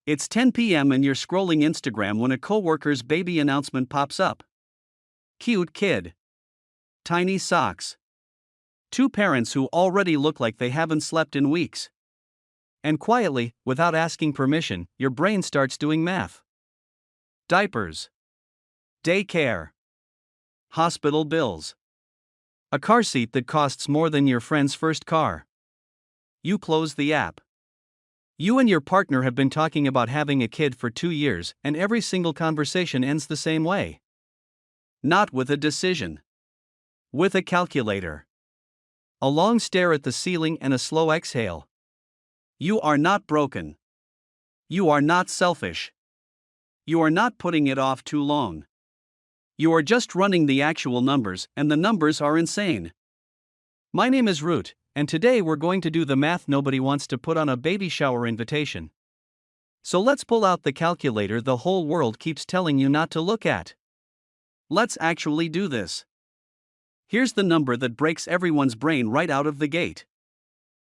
It's 10 p.m. and you're scrolling Instagram when a coworker's baby announcement pops up. Cute kid. Tiny socks. Two parents who already look like they haven't slept in weeks. And quietly, without asking permission, your brain starts doing math. Diapers. Daycare. Hospital bills. A car seat that costs more than your friend's first car. You close the app. You and your partner have been talking about having a kid for 2 years, and every single conversation ends the same way. Not with a decision. With a calculator. A long stare at the ceiling and a slow exhale. You are not broken. You are not selfish. You are not putting it off too long. You are just running the actual numbers, and the numbers are insane. My name is Root, and today we're going to do the math nobody wants to put on a baby shower invitation. So let's pull out the calculator the whole world keeps telling you not to look at. Let's actually do this. Here's the number that breaks everyone's brain right out of the gate.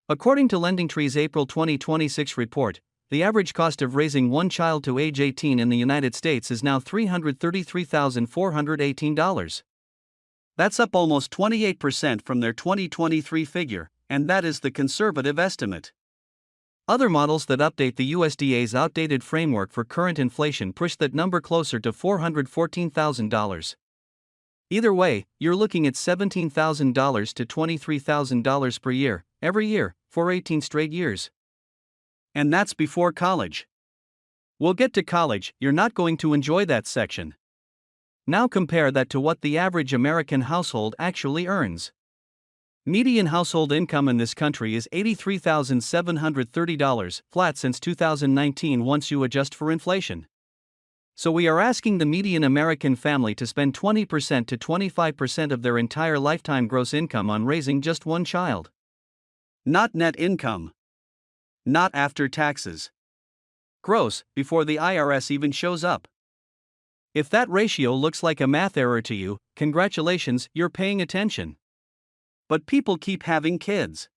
According to LendingTree's April 2026 report, the average cost of raising one child to age 18 in the United States is now $333,418. That's up almost 28% from their 2023 figure, and that is the conservative estimate. Other models that update the USDA's outdated framework for current inflation push that number closer to $414,000. Either way, you're looking at $17,000 to $23,000 per year, every year, for 18 straight years. And that's before college. We'll get to college, you're not going to enjoy that section. Now compare that to what the average American household actually earns. Median household income in this country is $83,730, flat since 2019 once you adjust for inflation. So we are asking the median American family to spend 20% to 25% of their entire lifetime gross income on raising just one child. Not net income. Not after taxes. Gross, before the IRS even shows up. If that ratio looks like a math error to you, congratulations, you're paying attention. But people keep having kids.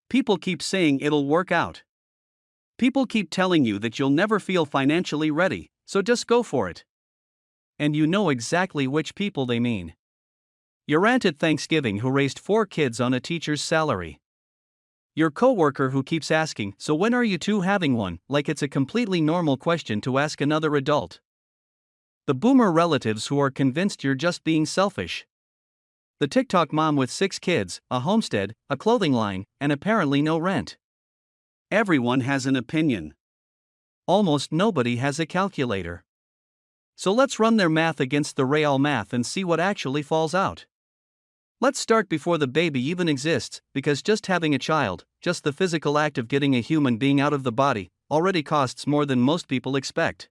People keep saying it'll work out. People keep telling you that you'll never feel financially ready, so just go for it. And you know exactly which people they mean. Your aunt at Thanksgiving who raised 4 kids on a teacher's salary. Your coworker who keeps asking, "So when are you two having one?" like it's a completely normal question to ask another adult. The boomer relatives who are convinced you're just being selfish. The TikTok mom with 6 kids, a homestead, a clothing line, and apparently no rent. Everyone has an opinion. Almost nobody has a calculator. So let's run their math against the real math and see what actually falls out. Let's start before the baby even exists, because just having a child, just the physical act of getting a human being out of the body, already costs more than most people expect.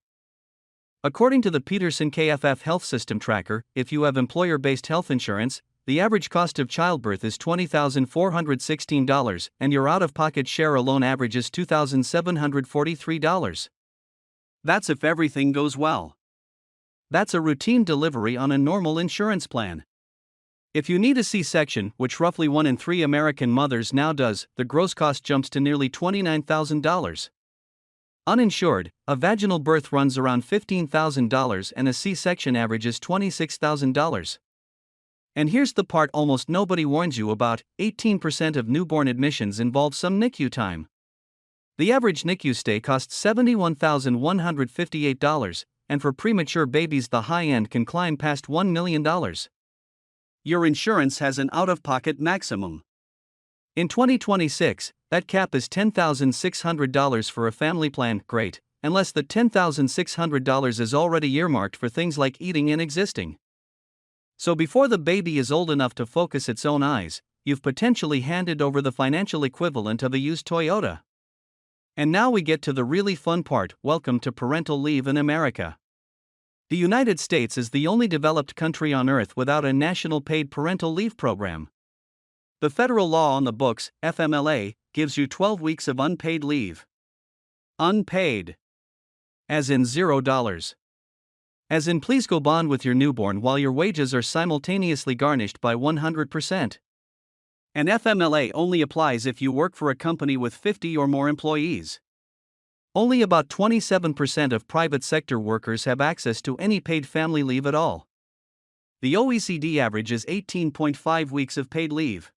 According to the Peterson-KFF Health System Tracker, if you have employer-based health insurance, the average cost of childbirth is $20,416, and your out-of-pocket share alone averages $2,743. That's if everything goes well. That's a routine delivery on a normal insurance plan. If you need a C-section, which roughly 1 in 3 American mothers now does, the gross cost jumps to nearly $29,000. Uninsured, a vaginal birth runs around $15,000 and a C-section averages $26,000. And here's the part almost nobody warns you about: 18% of newborn admissions involve some NICU time. The average NICU stay costs $71,158, and for premature babies the high end can climb past $1 million. Your insurance has an out-of-pocket maximum. In 2026, that cap is $10,600 for a family plan, great, unless the $10,600 is already earmarked for things like eating and existing. So before the baby is old enough to focus its own eyes, you've potentially handed over the financial equivalent of a used Toyota. And now we get to the really fun part: welcome to parental leave in America. The United States is the only developed country on earth without a national paid parental leave program. The federal law on the books, FMLA, gives you 12 weeks of unpaid leave. Unpaid. As in $0. As in, please go bond with your newborn while your wages are simultaneously garnished by 100%. And FMLA only applies if you work for a company with 50 or more employees. Only about 27% of private sector workers have access to any paid family leave at all. The OECD average is 18.5 weeks of paid leave.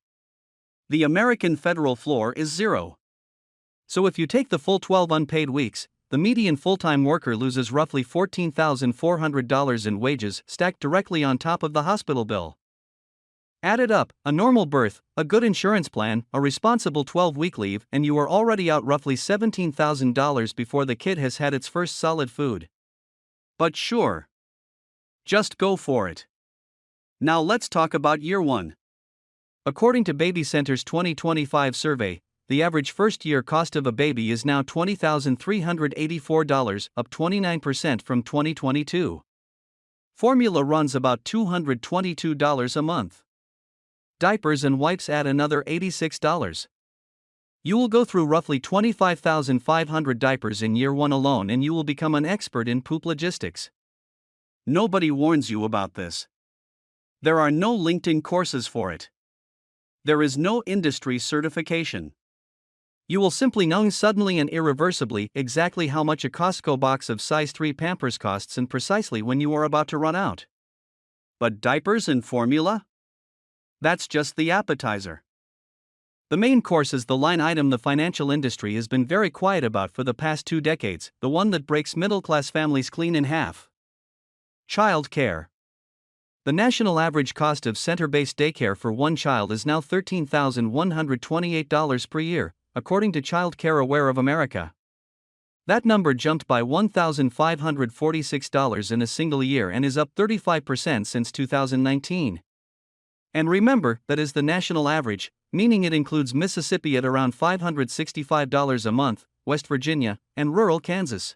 The American federal floor is 0. So if you take the full 12 unpaid weeks, the median full-time worker loses roughly $14,400 in wages stacked directly on top of the hospital bill. Add it up, a normal birth, a good insurance plan, a responsible 12-week leave, and you are already out roughly $17,000 before the kid has had its first solid food. But sure. Just go for it. Now let's talk about year 1. According to Baby Center's 2025 survey, the average first-year cost of a baby is now $20,384, up 29% from 2022. Formula runs about $222 a month. Diapers and wipes add another $86. You will go through roughly 25,500 diapers in year 1 alone, and you will become an expert in poop logistics. Nobody warns you about this. There are no LinkedIn courses for it. There is no industry certification. You will simply know suddenly and irreversibly exactly how much a Costco box of size 3 Pampers costs and precisely when you are about to run out. But diapers and formula? That's just the appetizer. The main course is the line item the financial industry has been very quiet about for the past 2 decades, the one that breaks middle-class families clean in half. Child care. The national average cost of center-based daycare for one child is now $13,128 per year, according to Child Care Aware of America. That number jumped by $1,546 in a single year and is up 35% since 2019. And remember, that is the national average, meaning it includes Mississippi at around $565 a month, West Virginia, and rural Kansas.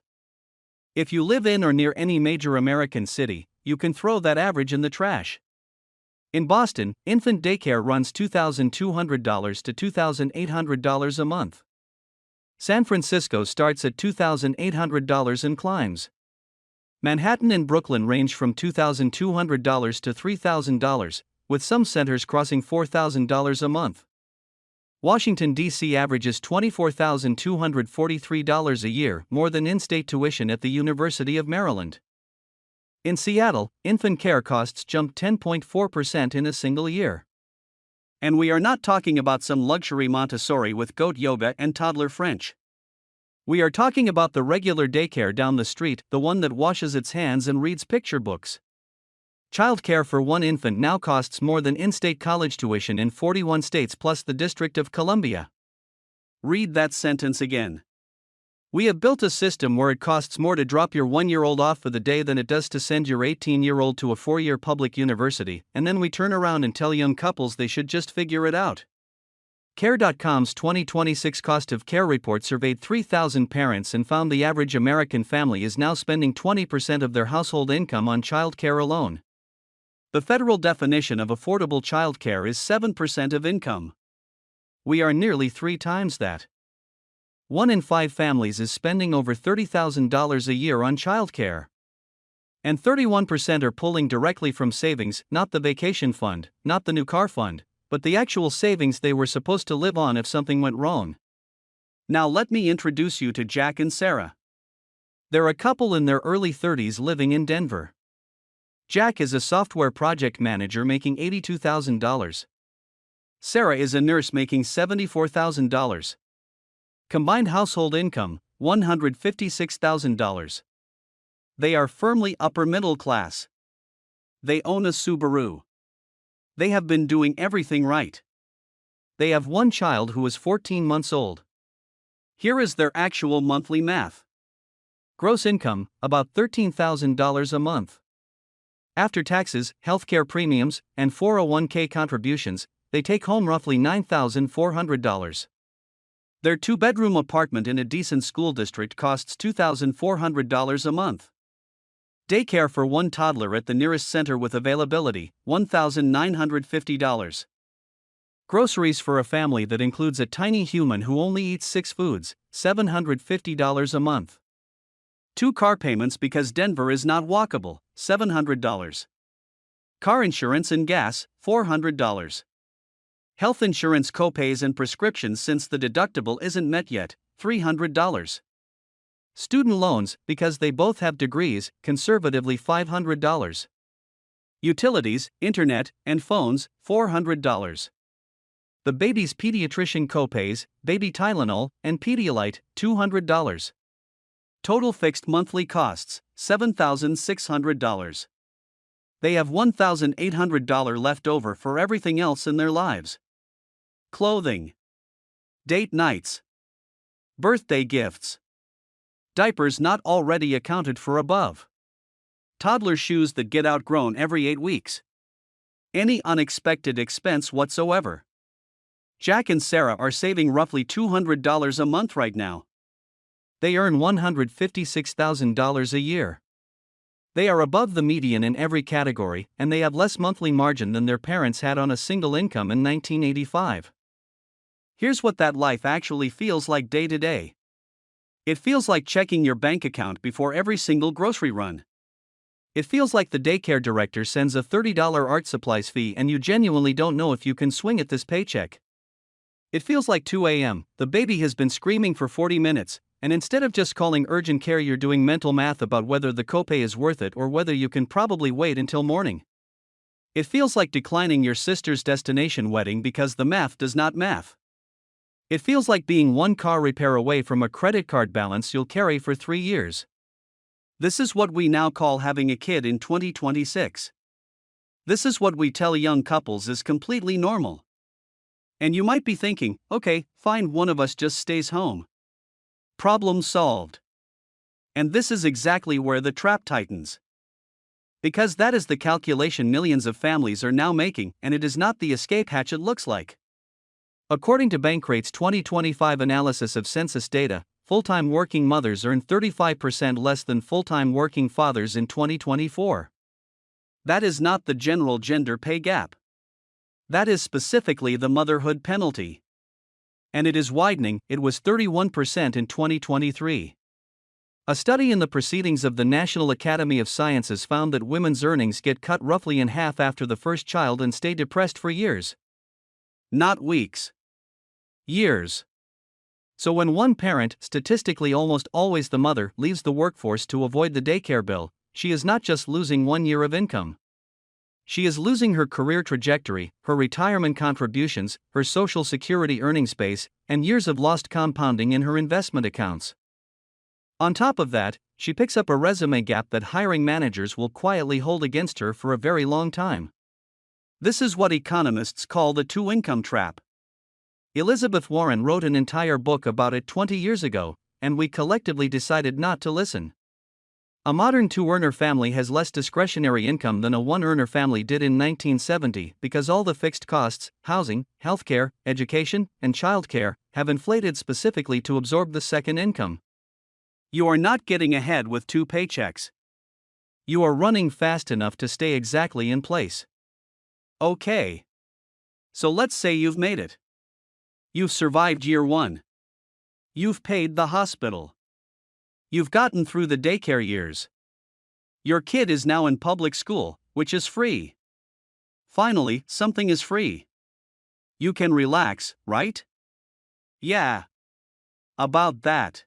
If you live in or near any major American city, you can throw that average in the trash. In Boston, infant daycare runs $2,200 to $2,800 a month. San Francisco starts at $2,800 and climbs. Manhattan and Brooklyn range from $2,200 to $3,000, with some centers crossing $4,000 a month. Washington, D.C. averages $24,243 a year, more than in-state tuition at the University of Maryland. In Seattle, infant care costs jumped 10.4% in a single year. And we are not talking about some luxury Montessori with goat yoga and toddler French. We are talking about the regular daycare down the street, the one that washes its hands and reads picture books. Childcare for one infant now costs more than in-state college tuition in 41 states plus the District of Columbia. Read that sentence again. We have built a system where it costs more to drop your 1-year-old off for the day than it does to send your 18-year-old to a 4-year public university, and then we turn around and tell young couples they should just figure it out. Care.com's 2026 Cost of Care report surveyed 3,000 parents and found the average American family is now spending 20% of their household income on child care alone. The federal definition of affordable child care is 7% of income. We are nearly 3 times that. 1 in 5 families is spending over $30,000 a year on childcare. And 31% are pulling directly from savings, not the vacation fund, not the new car fund, but the actual savings they were supposed to live on if something went wrong. Now let me introduce you to Jack and Sarah. They're a couple in their early 30s living in Denver. Jack is a software project manager making $82,000. Sarah is a nurse making $74,000. Combined household income, $156,000. They are firmly upper middle class. They own a Subaru. They have been doing everything right. They have one child who is 14 months old. Here is their actual monthly math. Gross income, about $13,000 a month. After taxes, healthcare premiums, and 401k contributions, they take home roughly $9,400. Their 2-bedroom apartment in a decent school district costs $2,400 a month. Daycare for one toddler at the nearest center with availability, $1,950. Groceries for a family that includes a tiny human who only eats 6 foods, $750 a month. 2 car payments because Denver is not walkable, $700. Car insurance and gas, $400. Health insurance copays and prescriptions since the deductible isn't met yet, $300. Student loans, because they both have degrees, conservatively $500. Utilities, internet, and phones, $400. The baby's pediatrician copays, baby Tylenol, and Pedialyte, $200. Total fixed monthly costs, $7,600. They have $1,800 left over for everything else in their lives. Clothing, date nights, birthday gifts, diapers not already accounted for above, toddler shoes that get outgrown every 8 weeks. Any unexpected expense whatsoever. Jack and Sarah are saving roughly $200 a month right now. They earn $156,000 a year. They are above the median in every category, and they have less monthly margin than their parents had on a single income in 1985. Here's what that life actually feels like day to day. It feels like checking your bank account before every single grocery run. It feels like the daycare director sends a $30 art supplies fee and you genuinely don't know if you can swing at this paycheck. It feels like 2 a.m., the baby has been screaming for 40 minutes, and instead of just calling urgent care, you're doing mental math about whether the copay is worth it or whether you can probably wait until morning. It feels like declining your sister's destination wedding because the math does not math. It feels like being one car repair away from a credit card balance you'll carry for 3 years. This is what we now call having a kid in 2026. This is what we tell young couples is completely normal. And you might be thinking, okay, fine, one of us just stays home. Problem solved. And this is exactly where the trap tightens. Because that is the calculation millions of families are now making, and it is not the escape hatch it looks like. According to Bankrate's 2025 analysis of census data, full-time working mothers earn 35% less than full-time working fathers in 2024. That is not the general gender pay gap. That is specifically the motherhood penalty. And it is widening. It was 31% in 2023. A study in the Proceedings of the National Academy of Sciences found that women's earnings get cut roughly in half after the first child and stay depressed for years. Not weeks. Years. So when one parent, statistically almost always the mother, leaves the workforce to avoid the daycare bill, she is not just losing 1 year of income. She is losing her career trajectory, her retirement contributions, her Social Security earnings base, and years of lost compounding in her investment accounts. On top of that, she picks up a resume gap that hiring managers will quietly hold against her for a very long time. This is what economists call the two-income trap. Elizabeth Warren wrote an entire book about it 20 years ago, and we collectively decided not to listen. A modern two-earner family has less discretionary income than a one-earner family did in 1970 because all the fixed costs, housing, healthcare, education, and childcare, have inflated specifically to absorb the second income. You are not getting ahead with 2 paychecks. You are running fast enough to stay exactly in place. Okay. So let's say you've made it. You've survived year 1. You've paid the hospital. You've gotten through the daycare years. Your kid is now in public school, which is free. Finally, something is free. You can relax, right? Yeah. About that.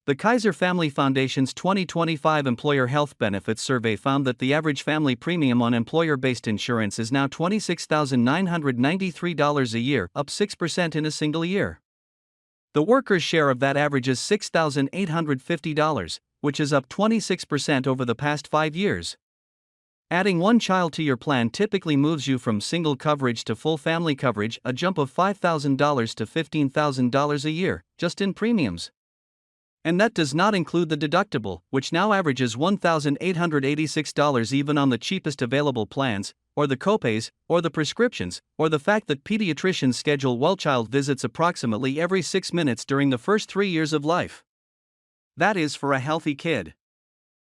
The Kaiser Family Foundation's 2025 Employer Health Benefits Survey found that the average family premium on employer-based insurance is now $26,993 a year, up 6% in a single year. The worker's share of that averages $6,850, which is up 26% over the past 5 years. Adding one child to your plan typically moves you from single coverage to full family coverage, a jump of $5,000 to $15,000 a year, just in premiums. And that does not include the deductible, which now averages $1,886 even on the cheapest available plans, or the copays, or the prescriptions, or the fact that pediatricians schedule well-child visits approximately every 6 minutes during the first 3 years of life. That is for a healthy kid.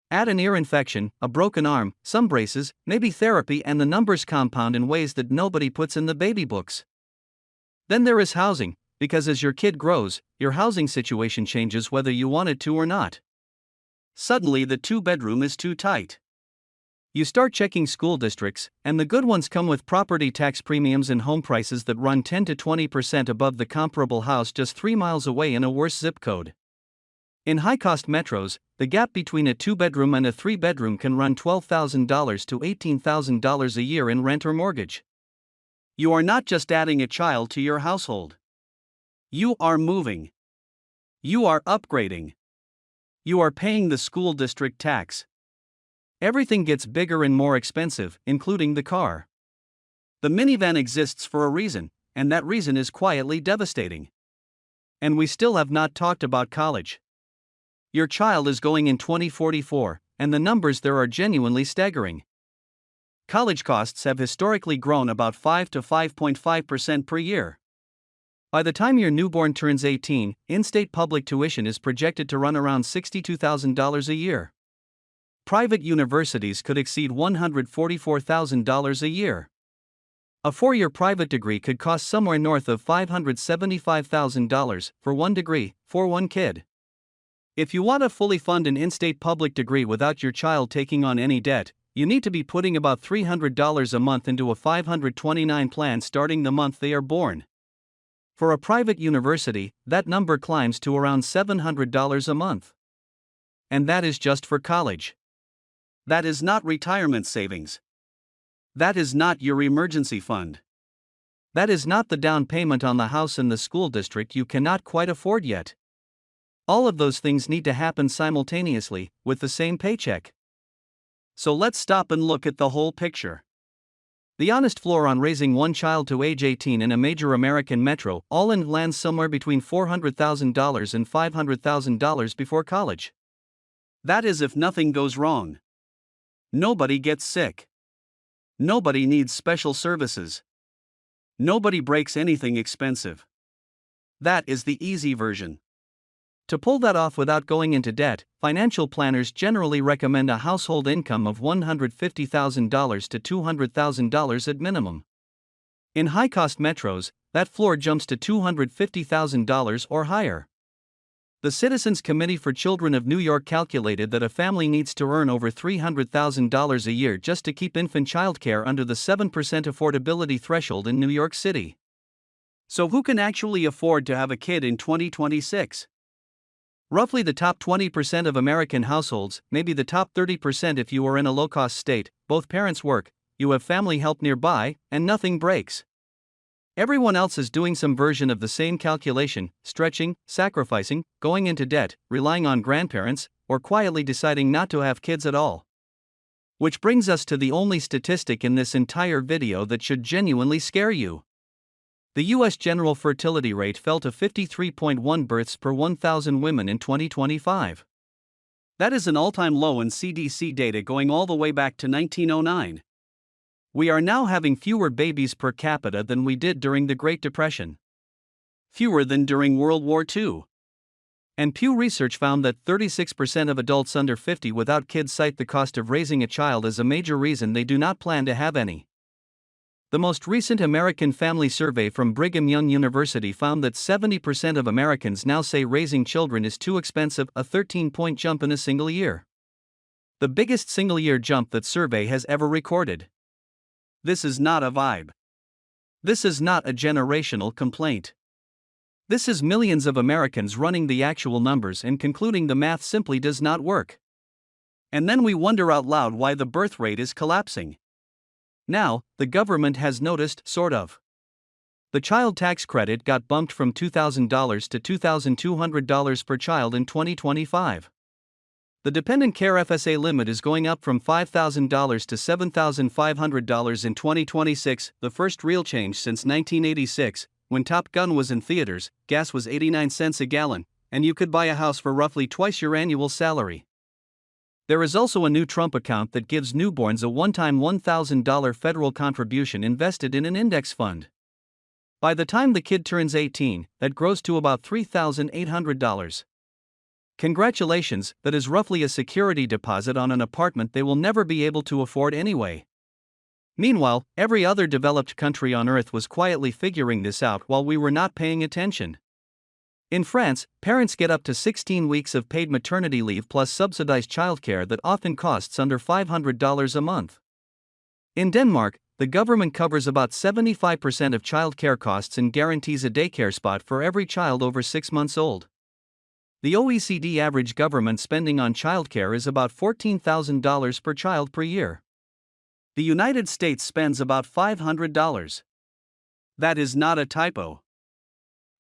Add an ear infection, a broken arm, some braces, maybe therapy, and the numbers compound in ways that nobody puts in the baby books. Then there is housing, because as your kid grows, your housing situation changes whether you want it to or not. Suddenly the 2-bedroom is too tight. You start checking school districts, and the good ones come with property tax premiums and home prices that run 10 to 20% above the comparable house just 3 miles away in a worse zip code. In high-cost metros, the gap between a 2-bedroom and a 3-bedroom can run $12,000 to $18,000 a year in rent or mortgage. You are not just adding a child to your household. You are moving. You are upgrading. You are paying the school district tax. Everything gets bigger and more expensive, including the car. The minivan exists for a reason, and that reason is quietly devastating. And we still have not talked about college. Your child is going in 2044, and the numbers there are genuinely staggering. College costs have historically grown about 5 to 5.5% per year. By the time your newborn turns 18, in-state public tuition is projected to run around $62,000 a year. Private universities could exceed $144,000 a year. A 4-year private degree could cost somewhere north of $575,000 for one degree, for one kid. If you want to fully fund an in-state public degree without your child taking on any debt, you need to be putting about $300 a month into a $529 plan starting the month they are born. For a private university, that number climbs to around $700 a month. And that is just for college. That is not retirement savings. That is not your emergency fund. That is not the down payment on the house in the school district you cannot quite afford yet. All of those things need to happen simultaneously, with the same paycheck. So let's stop and look at the whole picture. The honest floor on raising one child to age 18 in a major American metro all in lands somewhere between $400,000 and $500,000 before college. That is if nothing goes wrong. Nobody gets sick. Nobody needs special services. Nobody breaks anything expensive. That is the easy version. To pull that off without going into debt, financial planners generally recommend a household income of $150,000 to $200,000 at minimum. In high-cost metros, that floor jumps to $250,000 or higher. The Citizens Committee for Children of New York calculated that a family needs to earn over $300,000 a year just to keep infant childcare under the 7% affordability threshold in New York City. So who can actually afford to have a kid in 2026? Roughly the top 20% of American households, maybe the top 30% if you are in a low-cost state, both parents work, you have family help nearby, and nothing breaks. Everyone else is doing some version of the same calculation, stretching, sacrificing, going into debt, relying on grandparents, or quietly deciding not to have kids at all. Which brings us to the only statistic in this entire video that should genuinely scare you. The U.S. general fertility rate fell to 53.1 births per 1,000 women in 2025. That is an all-time low in CDC data going all the way back to 1909. We are now having fewer babies per capita than we did during the Great Depression. Fewer than during World War II. And Pew Research found that 36% of adults under 50 without kids cite the cost of raising a child as a major reason they do not plan to have any. The most recent American Family Survey from Brigham Young University found that 70% of Americans now say raising children is too expensive, a 13-point jump in a single year. The biggest single-year jump that survey has ever recorded. This is not a vibe. This is not a generational complaint. This is millions of Americans running the actual numbers and concluding the math simply does not work. And then we wonder out loud why the birth rate is collapsing. Now, the government has noticed, sort of. The child tax credit got bumped from $2,000 to $2,200 per child in 2025. The dependent care FSA limit is going up from $5,000 to $7,500 in 2026, the first real change since 1986, when Top Gun was in theaters, gas was 89 cents a gallon, and you could buy a house for roughly twice your annual salary. There is also a new Trump account that gives newborns a one-time $1,000 federal contribution invested in an index fund. By the time the kid turns 18, that grows to about $3,800. Congratulations, that is roughly a security deposit on an apartment they will never be able to afford anyway. Meanwhile, every other developed country on Earth was quietly figuring this out while we were not paying attention. In France, parents get up to 16 weeks of paid maternity leave plus subsidized childcare that often costs under $500 a month. In Denmark, the government covers about 75% of childcare costs and guarantees a daycare spot for every child over 6 months old. The OECD average government spending on childcare is about $14,000 per child per year. The United States spends about $500. That is not a typo.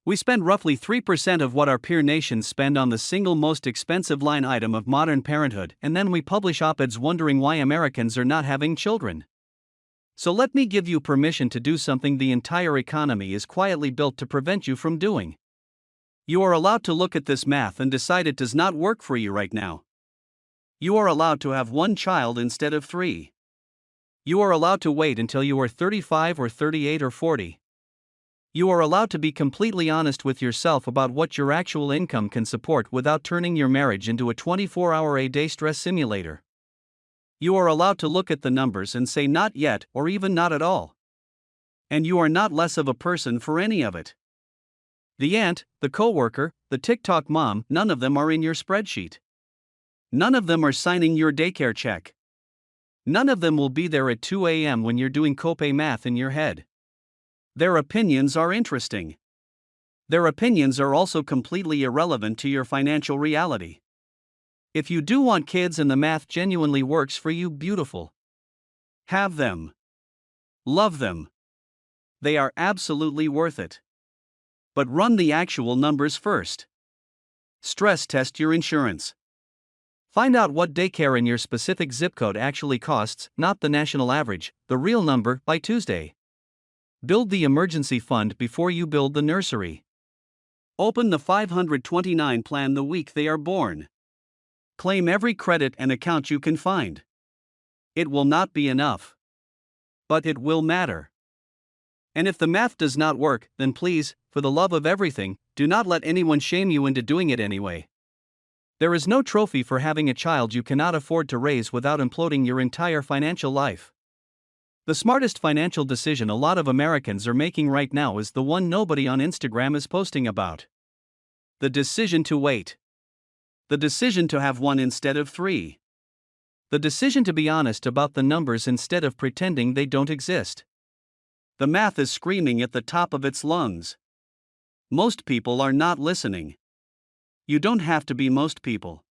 We spend roughly 3% of what our peer nations spend on the single most expensive line item of modern parenthood, and then we publish op-eds wondering why Americans are not having children. So let me give you permission to do something the entire economy is quietly built to prevent you from doing. You are allowed to look at this math and decide it does not work for you right now. You are allowed to have one child instead of 3. You are allowed to wait until you are 35 or 38 or 40. You are allowed to be completely honest with yourself about what your actual income can support without turning your marriage into a 24-hour-a-day stress simulator. You are allowed to look at the numbers and say not yet or even not at all. And you are not less of a person for any of it. The aunt, the coworker, the TikTok mom, none of them are in your spreadsheet. None of them are signing your daycare check. None of them will be there at 2 a.m. when you're doing copay math in your head. Their opinions are interesting. Their opinions are also completely irrelevant to your financial reality. If you do want kids and the math genuinely works for you, beautiful. Have them. Love them. They are absolutely worth it. But run the actual numbers first. Stress test your insurance. Find out what daycare in your specific zip code actually costs, not the national average, the real number, by Tuesday. Build the emergency fund before you build the nursery. Open the 529 plan the week they are born. Claim every credit and account you can find. It will not be enough. But it will matter. And if the math does not work, then please, for the love of everything, do not let anyone shame you into doing it anyway. There is no trophy for having a child you cannot afford to raise without imploding your entire financial life. The smartest financial decision a lot of Americans are making right now is the one nobody on Instagram is posting about. The decision to wait. The decision to have 1 instead of 3. The decision to be honest about the numbers instead of pretending they don't exist. The math is screaming at the top of its lungs. Most people are not listening. You don't have to be most people.